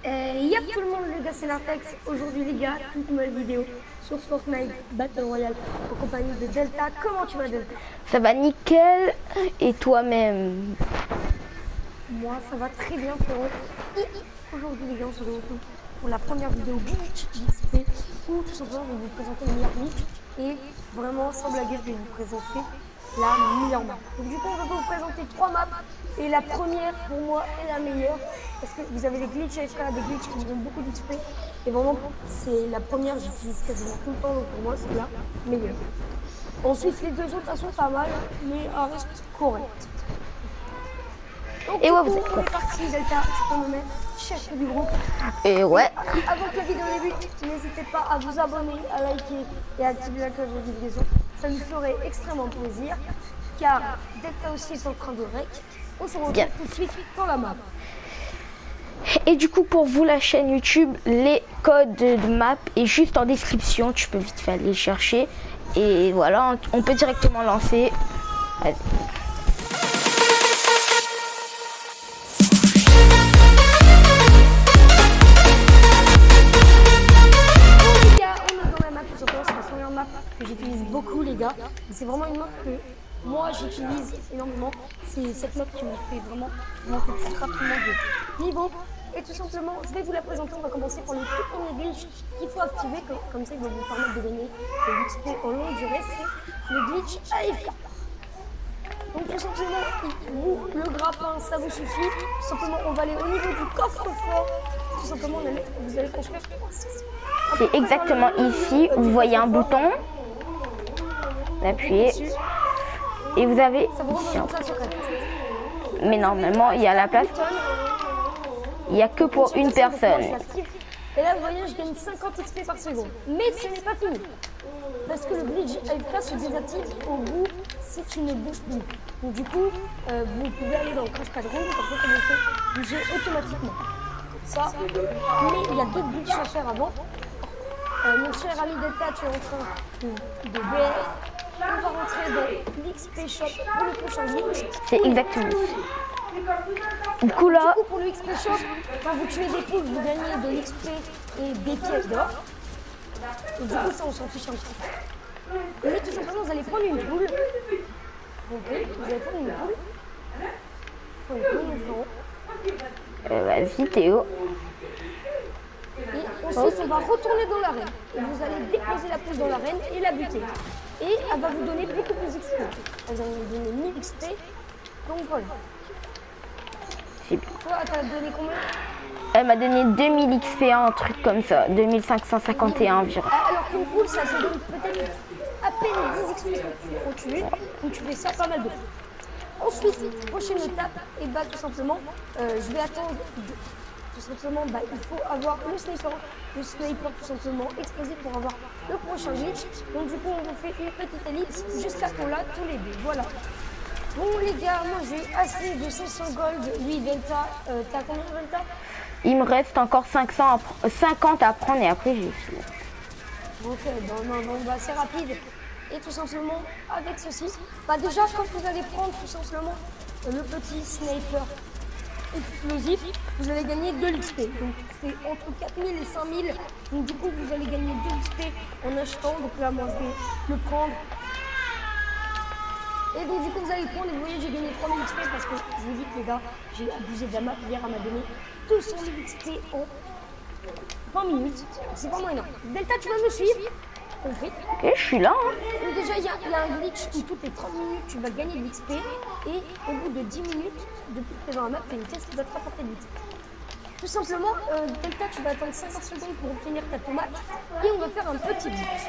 Y'a tout le monde les gars, c'est Nartex. Aujourd'hui les gars, toute nouvelle vidéo sur Fortnite Battle Royale en compagnie de Delta. Comment tu vas Delta? Ça va nickel. Et toi-même? Moi ça va très bien frérot. Et aujourd'hui les gars, on se retrouve pour la première vidéo glitch d'XP où tout simplement je vais vous présenter le meilleur mythe. Et vraiment sans blaguer je vais vous présenter la meilleure map. Donc du coup on va vous présenter 3 maps. Et la première pour moi est la meilleure parce que vous avez des glitches AFK, des glitches qui vous donnent beaucoup d'XP. Et vraiment c'est la première, j'utilise quasiment tout le temps, donc pour moi c'est la meilleure. Ensuite les deux autres elles sont pas mal mais elles restent correctes. Donc Et ouais, du vous coup, êtes on est parti Delta, tu peux me mettre chef du groupe. Et ouais. Avant que la vidéo débute, n'hésitez pas à vous abonner, à liker et à activer la cloche de livraison. Ça nous ferait extrêmement plaisir car Delta aussi est en train de rec. On se retrouve tout de suite dans la map. Et du coup, pour vous, la chaîne YouTube, les codes de map est juste en description. Tu peux vite fait aller les chercher. Et voilà, on peut directement lancer. Vas-y. C'est la première map que j'utilise beaucoup les gars. C'est vraiment une map que moi j'utilise énormément. C'est cette map qui me fait vraiment monter très rapidement de niveau. Et tout simplement, je vais vous la présenter. On va commencer par le tout premier glitch qu'il faut activer. Comme ça, il va vous permettre de gagner de l'XP en longue durée. C'est le glitch AFK. Donc tout simplement, vous, le grappin, ça vous suffit. Tout simplement, on va aller au niveau du coffre-fort. Tout simplement, vous allez construire 300. C'est exactement ici, vous voyez un bouton, appuyez et vous avez ici. Mais normalement il y a la place, il n'y a que pour une personne. Et là vous voyez je gagne 50 XP par seconde. Mais ce n'est pas fini. Parce que le glitch AFK se désactive au bout si tu ne bouges plus. Donc du coup, vous pouvez aller dans le crash pad room, comme ça vous fait bouger automatiquement. Ça, mais il y a d'autres glitches à faire avant. Mon cher ami Delta, tu es en train de BF. On va rentrer dans l'XP Shop pour le prochain glitch. C'est exactement ça. Du coup là, pour le XP Shop, quand vous tuez des poules, vous gagnez de l'XP et des pièces d'or. Et du coup, ça, on s'en fiche un petit peu. Mais tout simplement, vous allez prendre une poule. Ok, vous allez prendre une poule. Prenez une poule, mon frérot. Vas-y Théo. Et ensuite, on va retourner dans l'arène. Et vous allez déposer la poule dans l'arène et la buter. Et elle va vous donner beaucoup plus d'XP. Elle va vous donner 1000 XP. Donc voilà. Toi, elle t'a donné combien? Elle m'a donné 2000 XP, un truc comme ça, 2551 environ. Alors qu'une poule, ça te donne peut-être à peine 10 XP pour tuer. Donc tu fais ça pas mal de fois. Ensuite, prochaine étape, et bah tout simplement, je vais attendre. Tout simplement, il faut avoir le sniper tout simplement explosif pour avoir le prochain glitch. Donc du coup, on vous fait une petite ellipse jusqu'à qu'on l'a tous les deux. Voilà. Bon les gars, moi j'ai assez de 500 gold. Lui, Delta, t'as combien Delta? Il me reste encore 50 à prendre et après j'ai fini. Ok, non, c'est rapide. Et tout simplement, avec ceci, déjà quand vous allez prendre tout simplement le petit sniper explosif, vous allez gagner de l'XP. Donc c'est entre 4000 et 5000. Donc du coup vous allez gagner de l'XP en achetant. Donc là moi je vais le prendre. Et donc du coup vous allez le prendre et vous voyez j'ai gagné 3000 XP parce que je vous dis que les gars, j'ai abusé de la map. Hier elle m'a donné 200 000 XP en 20 minutes. C'est vraiment énorme. Delta, tu vas me suivre? Compris. Ok, je suis là. Hein. Donc déjà il y a un glitch où toutes les 30 minutes tu vas gagner de l'XP et au bout de 10 minutes, depuis que tu es dans la map, tu as une pièce qui va te rapporter de l'XP. Tout simplement, Delta, tu vas attendre 50 secondes pour obtenir ta tomate et on va faire un petit glitch.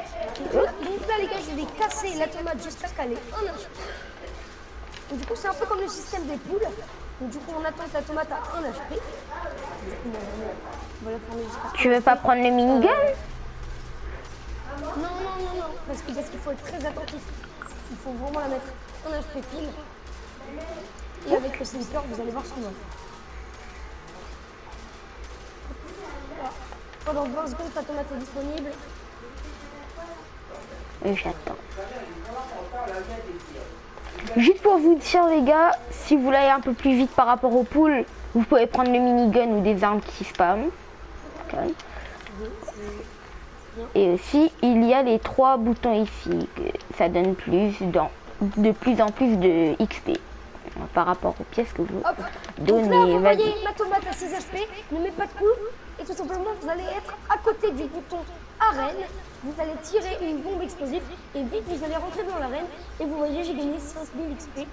Donc là les gars, je vais casser la tomate jusqu'à qu'elle ait un HP. Donc du coup c'est un peu comme le système des poules. Donc du coup on attend que la tomate a un HP. On va la fermer jusqu'à. Tu veux pas prendre le minigun? Non, parce qu'il faut être très attentif. Il faut vraiment la mettre en HP pile. Et avec le sniper, vous allez voir ce qu'on va faire. Pendant 20 secondes, ta tomate est disponible. Et j'attends. Juste pour vous dire les gars, si vous voulez aller un peu plus vite par rapport aux poules, vous pouvez prendre le minigun ou des armes qui spamment. calme. C'est bien. Et aussi, il y a les 3 boutons ici. Ça donne de plus en plus de XP par rapport aux pièces que vous Hop. Donc donnez. là, vous Vas-y. voyez ma tomate à 6 HP, ne mets pas de coups, et tout simplement, vous allez être à côté du bouton arène, vous allez tirer une bombe explosive, et vite, vous allez rentrer dans l'arène, et vous voyez, j'ai gagné 5000 XP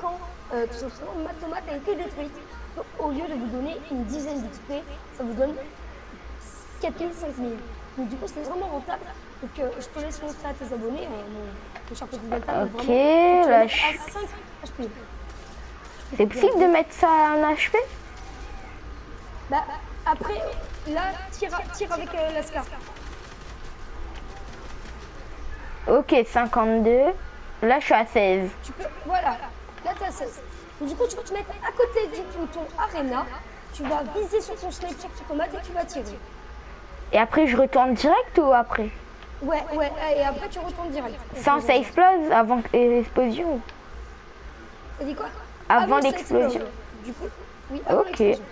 quand, tout simplement, ma tomate a été détruite. Donc, au lieu de vous donner une dizaine d'XP, ça vous donne 4000, 5000. Donc du coup, c'est vraiment rentable. Donc je te laisse montrer à tes abonnés, mon cher petit Delta, Ok, vraiment, tu là, vas mettre à 5 HP. C'est possible de mettre ça en HP? Bah, après, là, tire avec la scar. Ok, 52. Là, je suis à 16. Tu peux, voilà, là, tu as 16. Donc, du coup, tu vas te mettre à côté du bouton Arena. Tu vas viser sur ton snipe, sur ta tomate et tu vas tirer. Et après, je retourne direct ou après? Ouais, et après, tu retournes direct. Sans ça explose avant l'explosion? T'as dit quoi? Avant que ça l'explosion. explose. Du coup, oui, avant Ok. l'explosion.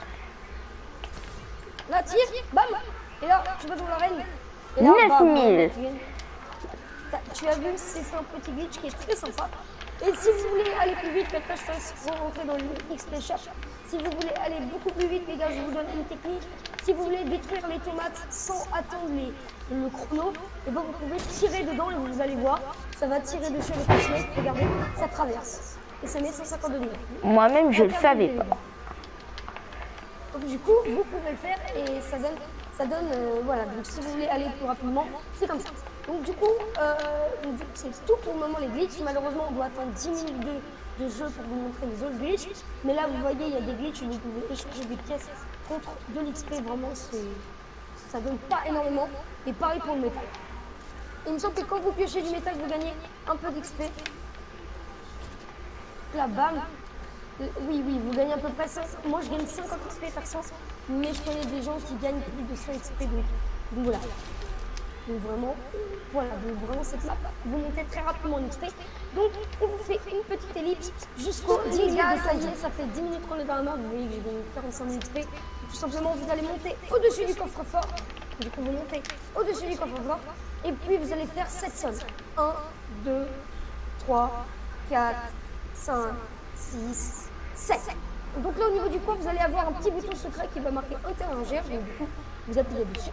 Là, tire, bam. Et là, tu vas dans l'arène. Et là, 9000. Tu as vu, c'est un petit glitch qui est très sympa. Et si vous voulez aller plus vite, maintenant je te laisse rentrer dans le XP Shop. Si vous voulez aller beaucoup plus vite, les gars, je vous donne une technique. Si vous voulez détruire les tomates sans attendre le chrono, et ben vous pouvez tirer dedans et vous allez voir, ça va tirer dessus avec le snipe. Regardez, ça traverse. Et ça met 152 minutes. Moi-même, je le savais pas. Donc du coup, vous pouvez le faire et ça donne voilà. Donc si vous voulez aller plus rapidement, c'est comme ça. Donc du coup, c'est tout pour le moment les glitches. Malheureusement, on doit attendre 10 minutes de jeu pour vous montrer les autres glitches. Mais là, vous voyez, il y a des glitches où vous pouvez échanger des pièces contre de l'XP. Vraiment, ça donne pas énormément. Et pareil pour le métal. Il me semble que quand vous piochez du métal, vous gagnez un peu d'XP. Là, bam. Oui, vous gagnez à peu près 5. Moi, je gagne 50 XP par 100, mais je connais des gens qui gagnent plus de 100 XP. Donc voilà. Donc vraiment, cette map, vous montez très rapidement en XP. Donc, on vous fait une petite ellipse jusqu'au 10 minutes de ça y est, ça fait 10 minutes qu'on est dans la map. Vous voyez que j'ai gagné 45 000 XP. Tout simplement, vous allez monter au-dessus du coffre-fort. Du coup, vous montez au-dessus du coffre-fort. Et puis, vous allez faire 7 sommes. 1, 2, 3, 4, 5, 6, 7. Donc là, au niveau du coin, vous allez avoir un petit bouton secret qui va marquer interagir. Donc du coup, vous appuyez dessus.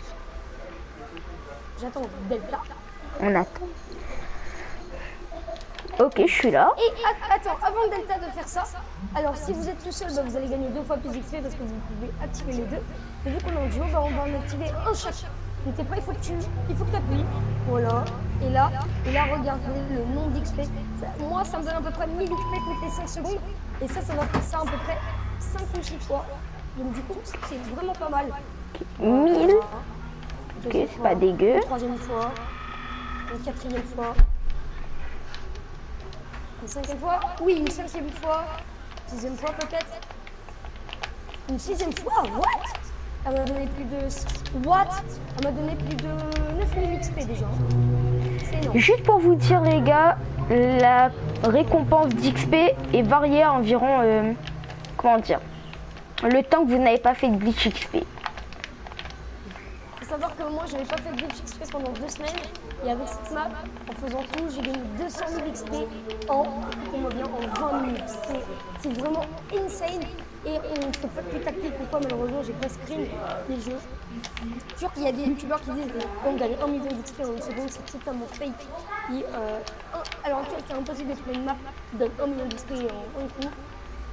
J'attends Delta. On attend. Ok, je suis là. Et attends, avant Delta de faire ça, alors si vous êtes tout seul, bah, vous allez gagner 2 fois plus d'XP parce que vous pouvez activer les deux. Et vu qu'on est en duo, bah, on va en activer un chaque. Donc t'es prêt, il faut que tu appuies. Voilà. Et là, regardez le nombre d'XP. Moi, ça me donne à peu près 1000 XP toutes les 5 secondes. Et ça va faire ça à peu près 5 ou 6 fois. Donc du coup, c'est vraiment pas mal. 1000. Ok, c'est pas dégueu. Une troisième fois. Une quatrième fois. Une cinquième fois. Oui, une cinquième fois. Sixième fois peut-être. Une sixième fois. What? Elle m'a donné plus de... What? Elle m'a donné plus de 9000 XP déjà. C'est énorme. Juste pour vous dire les gars, la récompense d'XP est variée à environ, comment dire, le temps que vous n'avez pas fait de glitch XP. Il faut savoir que moi j'avais pas fait de glitch XP pendant 2 semaines et avec cette map, en faisant tout, j'ai gagné 200 000 XP écoutez-moi bien, en 20 minutes. C'est vraiment insane et on ne fait pas de plus tactique ou quoi, malheureusement j'ai pas screen les jeux. Je suis sûr qu'il y a des youtubeurs qui disent qu'on gagne 1 million d'XP en une seconde, c'est totalement fake. Et, alors en fait c'est impossible de trouver une map qui donne 1 million d'XP en un coup.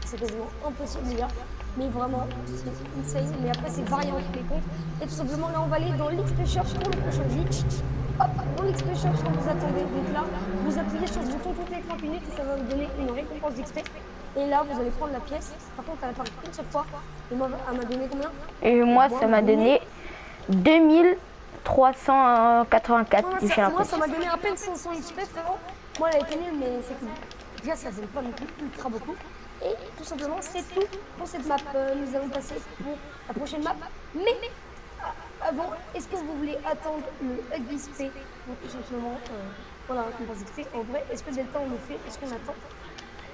C'est quasiment impossible les gars, mais vraiment c'est insane. Mais après c'est varié entre les comptes. Et tout simplement là on va aller dans l'XP Shop pour le prochain glitch. Hop, dans l'XP Shop quand vous attendez, donc là vous appuyez sur ce bouton toutes les 30 minutes et ça va vous donner une récompense d'XP. Et là vous allez prendre la pièce, par contre elle apparaît qu'une seule fois. Et moi elle m'a donné combien? Et moi ça m'a donné 2384. Moi ça m'a donné à peine 500 XP frérot. Moi elle a été nulle mais c'est cool. Déjà ça donne pas non plus ultra beaucoup. Et tout simplement, c'est tout pour cette map. Nous allons passer pour la prochaine map. Mais avant, est-ce que vous voulez attendre le hug XP pour tout simplement voilà, récompense XP? En vrai, est-ce que Delta on le fait? Est-ce qu'on attend?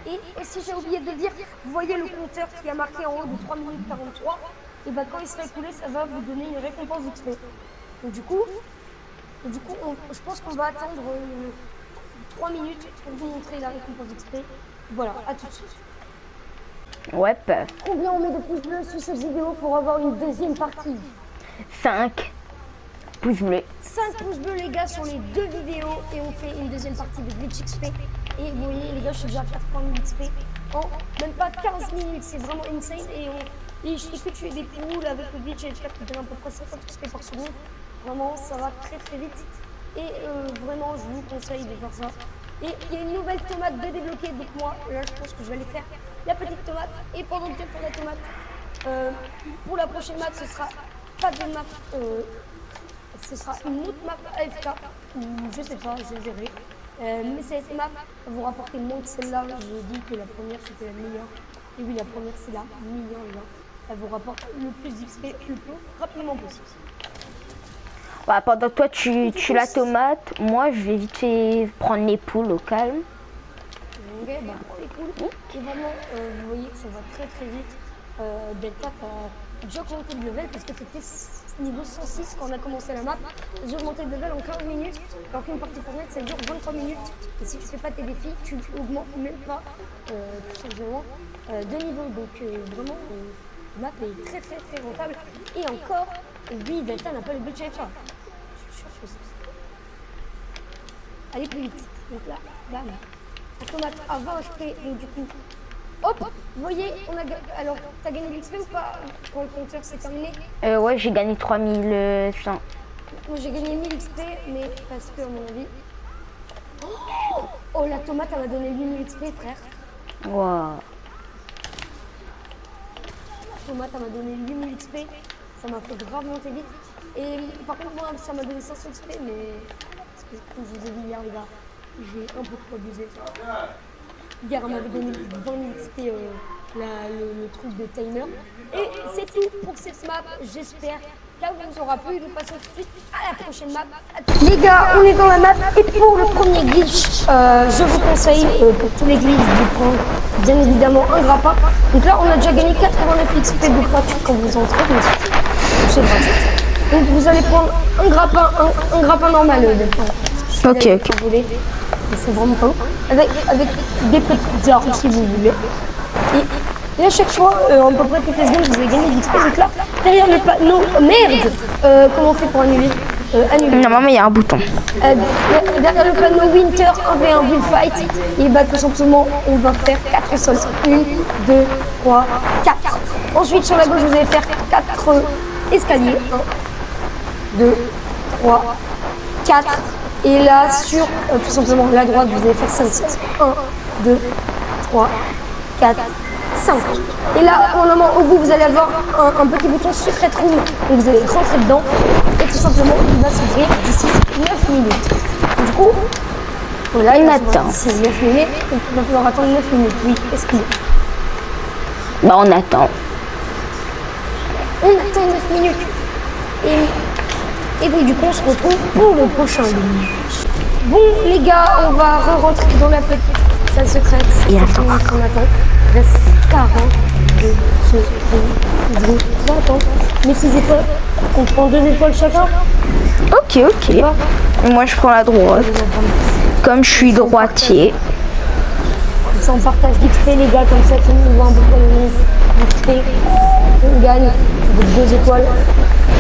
Et aussi, j'ai oublié de le dire, vous voyez le compteur qui a marqué en haut de 3 minutes 43. et bah quand il sera écoulé, ça va vous donner une récompense d'XP. Donc du coup, je pense qu'on va attendre 3 minutes pour vous montrer la récompense d'XP. Voilà, à tout de suite. Ouais. Combien on met de pouces bleus sous cette vidéo pour avoir une deuxième partie? 5 pouces bleus. 5 pouces bleus les gars sur les 2 vidéos et on fait une deuxième partie de Glitch XP. Et vous voyez les gars, je suis déjà à 80 000 XP en même pas 15 minutes, c'est vraiment insane. Et je fais que tuer des poules avec le glitch AFK qui donne à peu près 50 XP par seconde. Vraiment, ça va très très vite. Et vraiment, je vous conseille de faire ça. Et il y a une nouvelle tomate de débloquer, donc moi, là, je pense que je vais aller faire la petite tomate. Et pendant que je fais la tomate, pour la prochaine map, ce sera pas de map, ce sera une autre map AFK, ou je sais pas, je verrai. Mais cette map va vous rapporter moins que celle-là. J'ai dit que la première c'était la meilleure. Et oui, la première c'est la meilleure, les gars. Elle vous rapporte le plus d'XP le plus rapidement possible. Bah, pendant que toi tu la tomate, moi je vais vite fait prendre les poules au calme. Ok, bah prends les poules. Et vraiment, vous voyez que ça va très très vite. Delta, t'as déjà augmenté de level parce que tu étais niveau 106 quand on a commencé la map. J'ai augmenté de level en 15 minutes, alors qu'une partie Fortnite ça dure 23 minutes. Et si tu fais pas tes défis, tu augmentes même pas tout simplement de niveau. Donc vraiment, la map est très très très rentable. Et encore, oui, Delta n'a pas le budget AFK. Je suis sûr que c'est. Allez plus vite. Donc là, bam. La tomate à 20 HP, donc du coup. Hop, vous voyez, on a alors t'as gagné de l'XP ou pas quand le compteur s'est terminé? Ouais, j'ai gagné 3100. Moi j'ai gagné 1000 XP, mais parce que à mon avis. Oh, la tomate elle m'a donné 8000 XP, frère. Wow. La tomate elle m'a donné 8000 XP, ça m'a fait grave monter vite. Et par contre, moi ça m'a donné 500 XP, mais parce que comme je vous ai dit hier, les gars, j'ai un peu trop abusé. Hier, on m'avait donné 20 000 XP le truc de timer. Et c'est tout pour cette map. J'espère qu'elle vous aura plu. Nous passons tout de suite à la prochaine map. Les gars, on est dans la map. Et pour le premier glitch, je vous conseille, pour tous les glitches, de prendre bien évidemment un grappin. Donc là, on a déjà gagné 89 XP de gratuit quand vous entrez. Mais c'est gratuit. Donc vous allez prendre un grappin normal. Ok. C'est vraiment pas ouf. Avec des petites armes si vous voulez. Et à chaque fois, à peu près toutes les secondes, vous allez gagner de l'XP. Donc là, derrière le panneau. Merde, comment on fait pour annuler Normalement, il y a un bouton. Derrière le panneau Winter 1v1 Bullfight, et bah tout simplement, on va faire 4 sols. 1, 2, 3, 4. Ensuite, sur la gauche, vous allez faire 4 escaliers. 1, 2, 3, 4. Et là, sur tout simplement la droite, vous allez faire 5 sols. 1, 2, 3, 4, 5. Et là, normalement, au bout, vous allez avoir un petit bouton Secret Room. Donc vous allez rentrer dedans. Et tout simplement, il va s'ouvrir d'ici 9 minutes. Du coup, voilà, il attend. D'ici 9 minutes. Donc il va falloir attendre 9 minutes. Oui, qu'est-ce qu'il y a? Bah, on attend. On attend 9 minutes. Et donc, du coup, on se retrouve pour le prochain glitch. Bon, les gars, on va re-rentrer dans la petite salle secrète. Et attends. On attend. Il reste 42 secondes. On va attendre. Mais 6 étoiles, on prend 2 étoiles chacun. Ok. Moi, je prends la droite. Comme je suis droitier. Comme ça, on partage d'XP, les gars. Comme ça, tout le monde voit un peu comme d'XP. On gagne avec 2 étoiles.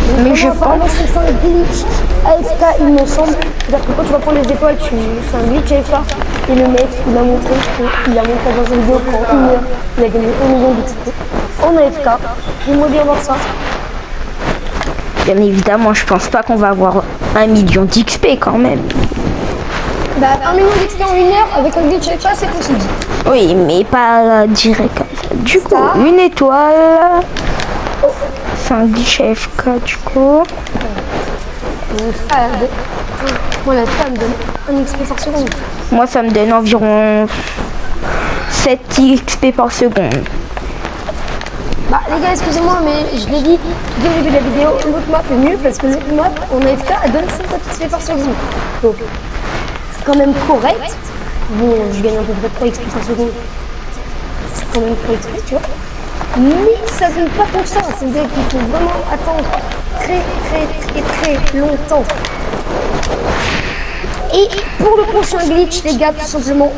Donc, mais je pense que c'est un glitch AFK, il me semble. C'est-à-dire que quand tu vas prendre les étoiles, c'est un glitch AFK. Et le mec, il a montré dans une vidéo qu'en 1 heure, il a gagné 1 million d'XP en AFK. J'aimerais bien voir ça. Bien évidemment, je pense pas qu'on va avoir 1 million d'XP quand même. Bah, 1 million d'XP en 1 heure avec un glitch AFK, c'est possible. Oui, mais pas direct comme ça. Du coup, Ça. 1 étoile. C'est un glitch AFK du coup. Voilà, ça me donne 1 XP par seconde. Moi, ça me donne environ 7 XP par seconde. Bah, les gars, excusez-moi, mais je l'ai dit dès le début de la vidéo, l'autre map est mieux parce que l'autre map en AFK, elle donne 50 XP par seconde. Donc, c'est quand même correct. Bon, je gagne à peu près 3 XP par seconde. C'est quand même 3 XP, tu vois. mais ça donne pas tant que ça. C'est-à-dire qu'il faut vraiment attendre très longtemps. Et pour le prochain glitch, les gars, tout simplement,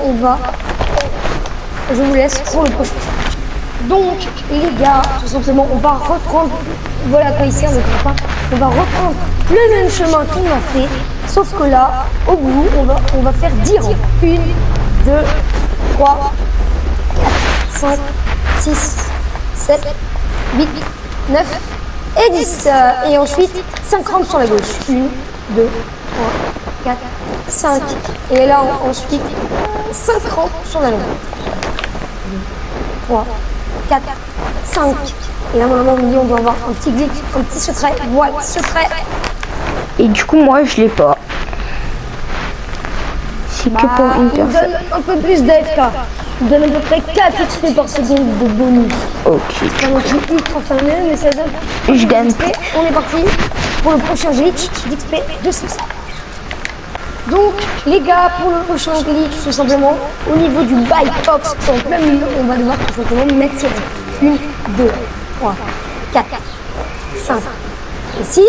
je vous laisse pour le prochain. Donc, les gars, tout simplement, on va reprendre, voilà quoi il sert le copain, on va reprendre le même chemin qu'on a fait, sauf que là, au bout, on va faire 10 rangs. 1, 2, 3, 4, 5, 6, 7, 8, 9 et 10. Et ensuite, 5 rampes sur la gauche. 1, 2, 3, 4, 5. Et là, ensuite, 5 rampes sur la droite. 2, 3, 4, 5. Et là, normalement, on doit avoir un petit glitch, un petit secret. Voilà, secret. Et du coup, moi, je l'ai pas. C'est que pour une Il personne. donne un peu plus d'AFK. Il donne à peu près 4 XP par seconde de bonus. Ok. C'est pas non plus ultra fameux, mais ça donne. Je gagne. XP. On est parti pour le prochain glitch d'XP 200. Donc, les gars, pour le prochain glitch, tout simplement, au niveau du bike box, en plein milieu, on va devoir tout simplement mettre ces 1, 2, 3, 4, 5 et 6.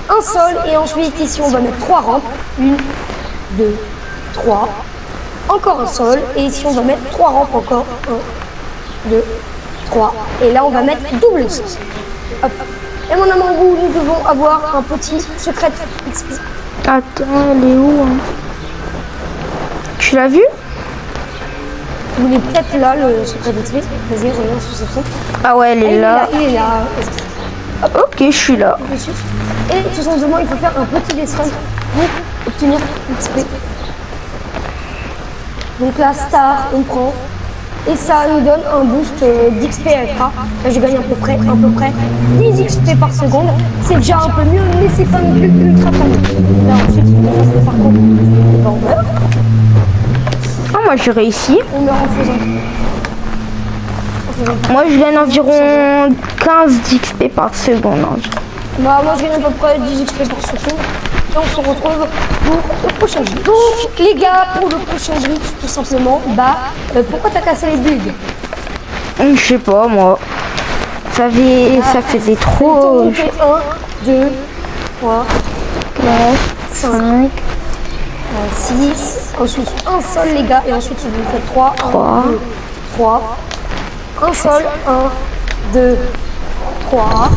Un sol, et ensuite, ici, on va mettre 3 rampes. 1, 2, 3. Encore un sol, et ici, on va mettre 3 rampes encore. 1, 2, 3. Et là, on va mettre double sol. Hop. Et mon amour, nous devons avoir un petit secret XP. Attends, elle est où hein? Tu l'as vu? Il est peut-être là, le secret XP. Vas-y, reviens sur ce truc. Ah ouais, elle est là. Il est là. Ok, je suis là. Dessus. Et tout simplement, il faut faire un petit dessin pour obtenir XP. Donc la star, on prend. Et ça nous donne un boost d'XP AFK. Là, je gagne à peu près 10 XP par seconde. C'est déjà un peu mieux, mais c'est pas non plus ultra fameux. Là, ensuite, il faut faire par contre. Et ben, on meurt. Ah, moi, j'ai réussi. On meurt en faisant. Moi, je gagne environ 15 d'XP par seconde. Bah, moi, je gagne à peu près 10 XP par seconde. Et on se retrouve pour le prochain glitch. Donc, les gars, pour le prochain glitch, tout simplement, pourquoi t'as cassé les bugs? Je sais pas, moi. Ça faisait trop. 1, 2, 3, 4, 5, 6. Ensuite, un sol, les gars. Et ensuite, vous faites 3. 1, 2, 3. Un sol, 1, 2, 3.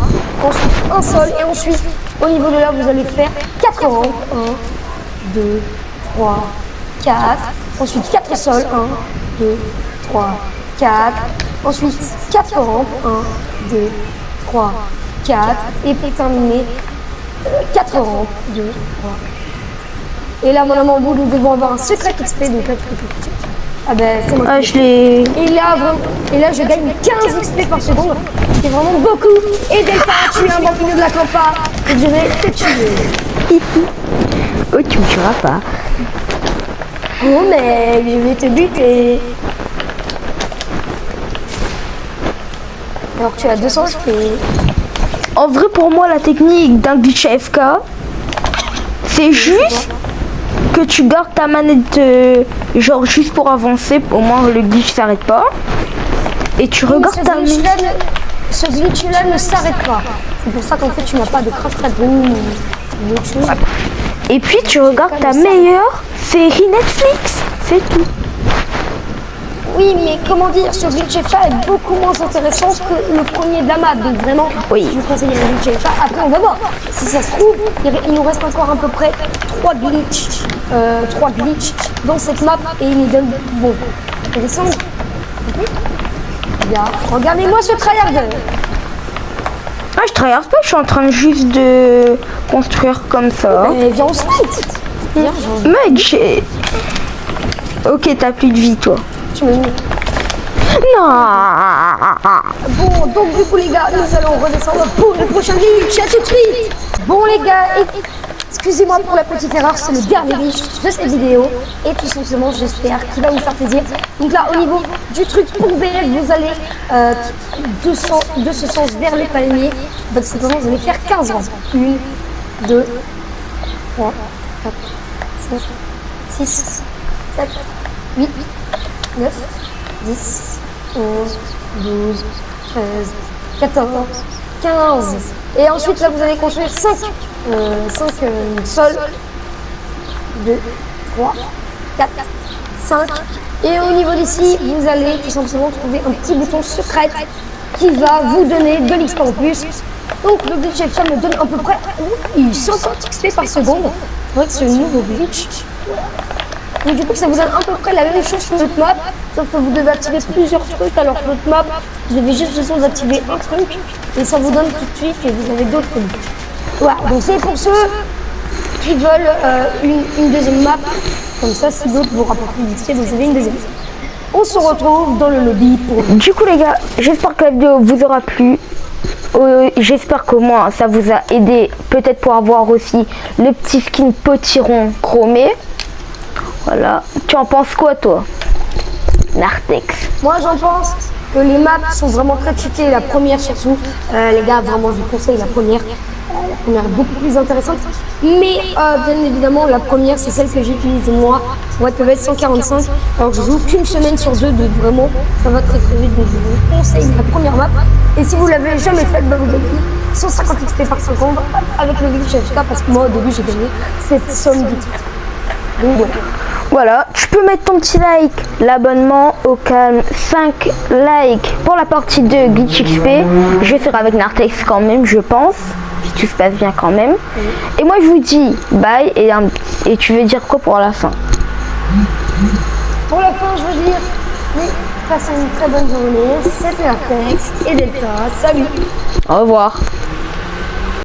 Ensuite, un sol. Et ensuite, au niveau de là, vous allez faire 4 rampes. 1, 2, 3, 4. Ensuite, 4 sols. 1, 2, 3, 4. Ensuite, 4 rampes. 1, 2, 3, 4. Et pour terminer, 4 rampes. 2, 3. Et là, mon amour, nous devons avoir un secret XP. Donc là, tu peux. Ah ben, c'est moi. Ah, je l'ai. Et là, je gagne 15 XP par seconde. C'est vraiment beaucoup. Et Delta, tu es un bambino de la campa. Je dirais que tu veux. Oh, tu me tueras pas. Oh, mais je vais te buter. Alors, tu as 200 HP. En vrai, pour moi, la technique d'un glitch AFK, c'est juste que tu gardes ta manette, genre juste pour avancer, au moins le glitch s'arrête pas. Et tu regardes ta manette. Ce glitch-là ne s'arrête pas. C'est pour ça qu'en fait, tu n'as pas de craft room ou autre chose. Et puis, tu regardes ta meilleure série Netflix. C'est tout. Oui, mais comment dire, ce glitch FA est beaucoup moins intéressant que le premier de la map. Donc vraiment, oui. Je vous conseille le glitch FA. Après, on va voir. Si ça se trouve, il nous reste encore à peu près 3 glitches dans cette map. Et il nous donne... Bon, on va descendre. Bien. Regardez-moi ce tryhard. Ah, je tryhard pas, je suis en train juste de construire comme ça. Mais viens, on se fight. Mec, j'ai... Ok, t'as plus de vie, toi. Tu me mets. Non. Bon, donc du coup les gars, nous allons redescendre pour le prochain glitch. À tout de suite. Bon les gars, excusez-moi pour la petite erreur, c'est le dernier glitch de cette vidéo. Et tout simplement, j'espère qu'il va vous faire plaisir. Donc là, au niveau du truc pour BF, vous allez de ce sens vers les palmiers. Donc simplement, vous allez faire 15 rangs. 1, 2, 3, 4, 5, 6, 7, 8, 9, 10, 11, 12, 13, 14, 15. Et ensuite, là, vous allez construire 5 sols. 2, 3, 4, 5. Et au niveau d'ici, vous allez tout simplement trouver un petit bouton secret qui va vous donner de l'XP en plus. Donc le glitch FK me donne à peu près 150 XP par seconde. C'est vrai que c'est un nouveau glitch. Donc du coup ça vous donne à peu près la même chose que l'autre map, sauf que vous devez activer plusieurs trucs, alors que l'autre map, vous avez juste besoin d'activer un truc et ça vous donne tout de suite et vous avez d'autres glitches. Voilà, donc c'est pour ceux qui veulent une deuxième map, comme ça si d'autres vous rapportent plus d'XP, vous avez une deuxième. On se retrouve dans le lobby pour... Du coup les gars, j'espère que la vidéo vous aura plu. J'espère qu'au moins ça vous a aidé, peut-être pour avoir aussi le petit skin potiron chromé. Voilà. Tu en penses quoi toi, Nartex? Moi j'en pense que les maps sont vraiment très cheatées, la première surtout. Les gars, vraiment je vous conseille la première. La première est beaucoup plus intéressante. Mais bien évidemment la première c'est celle que j'utilise moi. Pour être PVS 145. Alors je joue qu'une semaine sur deux, donc vraiment ça va très très vite. Donc je vous conseille la première map. Et si vous l'avez jamais faite, bah, vous gagnez 150 XP par seconde avec le glitch FK, parce que moi au début j'ai gagné cette somme d'XP. Donc voilà. Voilà, tu peux mettre ton petit like, l'abonnement au calme, 5 likes pour la partie 2 glitch XP. Je vais faire avec Nartex quand même, je pense, si tout se passe bien quand même. Et moi je vous dis bye, et tu veux dire quoi pour la fin? Pour la fin, je veux dire, oui, passez une très bonne journée. C'était Nartex et Delta. Salut! Au revoir.